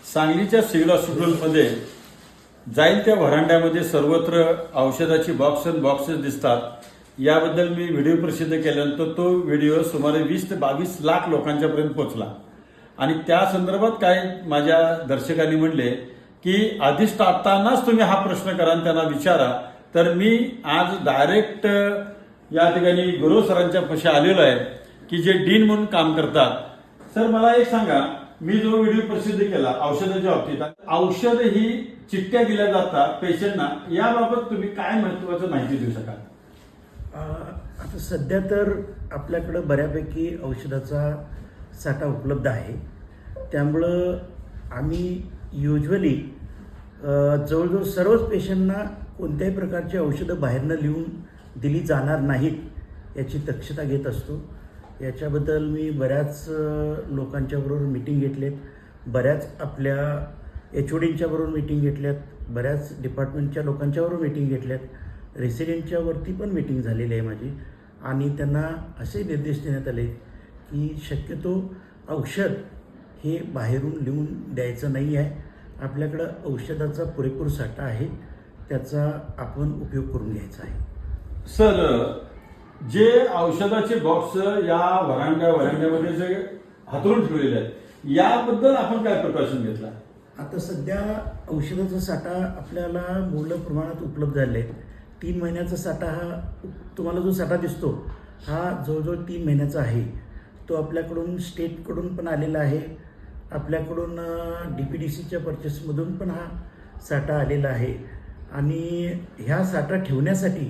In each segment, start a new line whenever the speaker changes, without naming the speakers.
सांगलीच्या सिव्हिल हॉस्पिटलमध्ये जाईल त्या व्हरांड्यामध्ये सर्वत्र औषधाची बॉक्सेस दिसतात। याबद्दल मी व्हिडिओ प्रसिद्ध केल्यानंतर तो व्हिडिओ सुमारे 20 ते 22 लाख लोकांच्यापर्यंत पोहोचला आणि त्या संदर्भात काय माझ्या दर्शकांनी म्हणले की अधिष्ठातानाच तुम्ही हा प्रश्न करा आणि त्यांना विचारा। तर मी आज डायरेक्ट या ठिकाणी गुरु सरांच्या पाशी आलेलो आहे की जे डीन म्हणून काम करतात। सर मला एक सांगा, मी जो व्हिडिओ प्रसिद्ध केला औषधाच्या बाबतीत, औषध ही चिठ्ठ्या दिल्या जातात पेशंटना, याबाबत तुम्ही काय महत्वाचं माहिती देऊ शकाल?
आता सध्या तर आपल्याकडे बऱ्यापैकी औषधाचा साठा उपलब्ध आहे, त्यामुळं आम्ही युजली जवळजवळ सर्वच पेशंटना कोणत्याही प्रकारची औषधं बाहेरनं लिहून दिली जाणार नाहीत याची दक्षता घेत असतो। याच्याबद्दल मी बऱ्याच लोकांच्याबरोबर मीटिंग घेतलेत, बऱ्याच आपल्या HODच्या बरोबर मीटिंग घेतल्यात, बऱ्याच डिपार्टमेंटच्या लोकांच्याबरोबर मीटिंग घेतल्यात, रेसिडेंटच्या वरती पण मीटिंग झालेली आहे माझी आणि त्यांना असे निर्देश देण्यात आले की शक्यतो औषध हे बाहेरून लिहून द्यायचं नाही आहे। आपल्याकडं औषधाचा पुरेपूर साठा आहे, त्याचा आपण उपयोग करून घ्यायचा आहे।
सर, जे औषधाचे बॉक्स या व्हरांड्यामध्ये जे हातरून ठेवलेले आहेत, याबद्दल आपण काय प्रिकॉशन घेतला?
आता सध्या औषधाचा साठा आपल्याला मुबलक प्रमाणात उपलब्ध झाले आहे। 3 महिन्याचा साठा हा तुम्हाला जो साठा दिसतो हा जवळजवळ 3 महिन्याचा आहे। तो आपल्याकडून स्टेटकडून पण आलेला आहे, आपल्याकडून DPDCच्या परचेसमधून पण हा साठा आलेला आहे आणि ह्या साठा ठेवण्यासाठी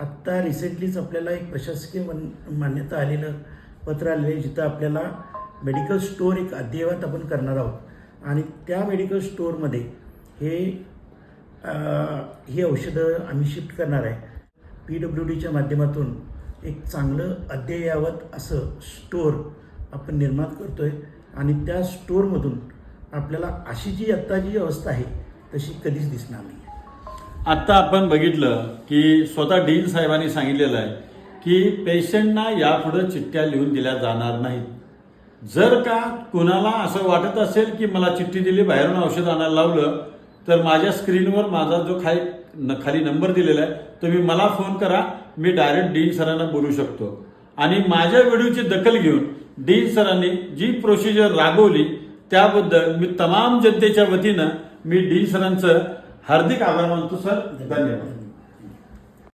आत्ता रिसेंटलीच आपल्याला एक प्रशासकीय मान्यता आलेलं पत्र आलेलं आहे, जिथं आपल्याला मेडिकल स्टोअर एक अद्ययावत आपण करणार आहोत आणि त्या मेडिकल स्टोअरमध्ये ही औषधं आम्ही शिफ्ट करणार आहे। PWDच्या माध्यमातून एक चांगलं अद्ययावत असं स्टोअर आपण निर्माण करतो आहे आणि त्या स्टोअरमधून आपल्याला अशी जी आत्ता जी अवस्था आहे तशी कधीच दिसणार नाही।
आता आपण बघितलं की स्वतः डीन साहेबांनी सांगितलेलं आहे की पेशंटना यापुढे चिठ्ठ्या लिहून दिल्या जाणार नाहीत। जर का कुणाला असं वाटत असेल की मला चिठ्ठी दिली बाहेरून औषध आणायला लावलं, तर माझ्या स्क्रीनवर माझा जो खाली नंबर दिलेला आहे तुम्ही मला फोन करा, मी डायरेक्ट डीन सरांना बोलू शकतो आणि माझ्या व्हिडिओची दखल घेऊन डीन सरांनी जी प्रोसिजर राबवली त्याबद्दल मी तमाम जनतेच्या वतीनं मी डीन सरांचं हार्दिक आभार मानतो। सर, धन्यवाद।